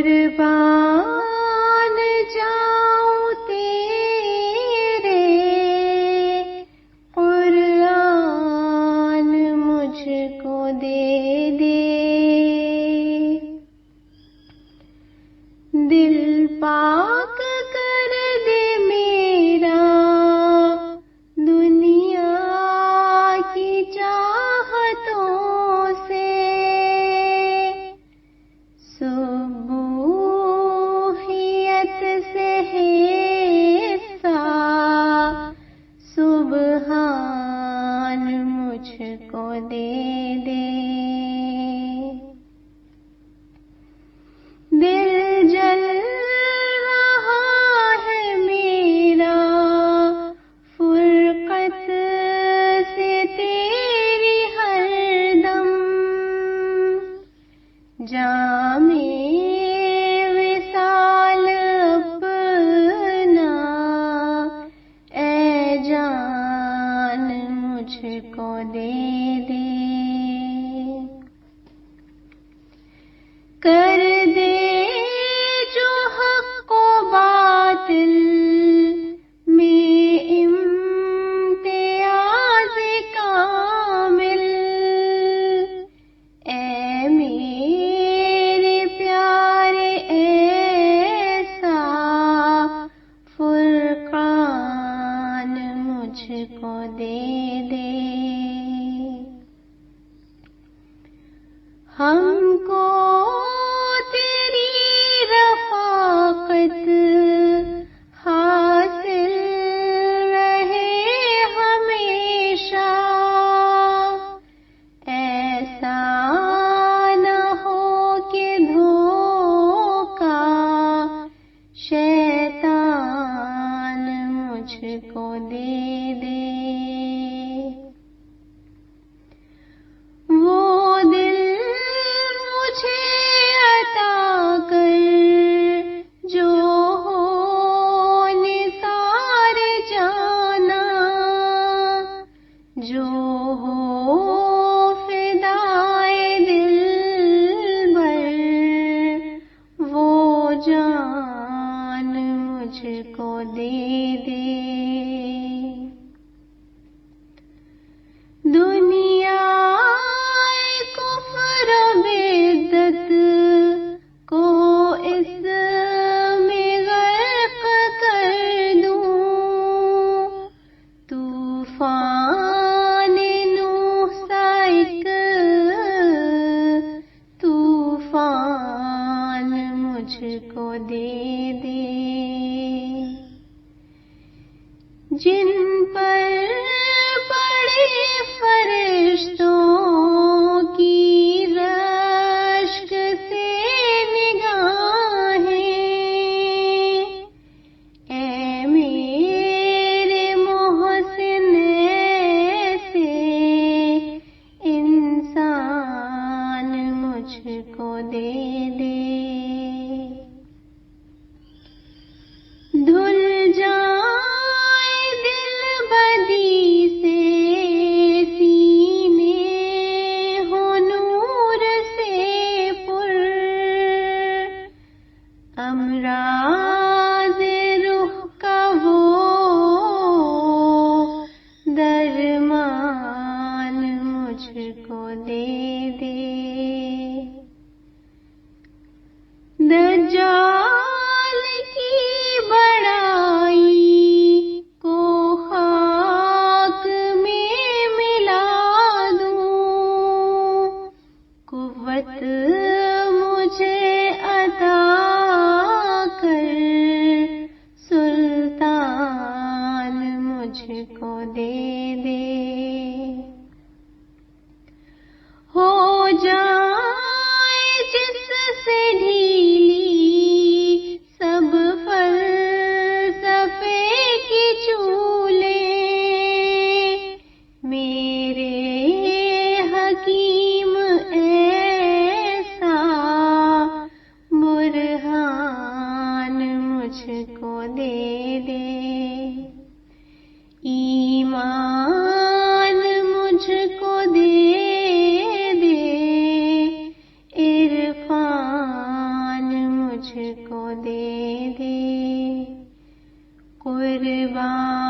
قربان جاؤں تیرے، قرآن مجھ کو دے دے، دل پاک کر دے میرا دنیا کی چاہتوں سے، سبوحیت سے حصہ سبحان مجھ کو دے دے، دل جل رہا ہے میرا فرقت سے تیری ہر دم، جام وصال اپنا اے جان مجھ کو دے دے، کر دے جو حق و باطل میں امتیاز کامل، اے میرے پیارے ایسا فرقان مجھ کو دے دے، ہم کو تیری رفاقت حاصل رہے ہمیشہ، ایسا نہ ہو کہ دھوکہ شیطان مجھ کو دے دے، وہ دل مجھے عطا کر جو ہو نثار جانا، جو ہو فدائے دل بر، وہ جان مجھ کو دے دے، دنیا کفر و بدعت کو اس میں غرق کر دوں، طوفان نوح سا ایک طوفان مجھ کو دے دے، جن پر بڑے فرشتوں کی رشک سے نگاہیں، اے میرے محسن ایسے انسان مجھ کو دے دے، دھل جائے دل بدی سے، سینے ہو نور سے پر، امراض روح کا وہ درمان مجھ کو دے دے، دجال کی بڑائی کو خاک میں ملا دوں، قوت مجھے عطا کر قربان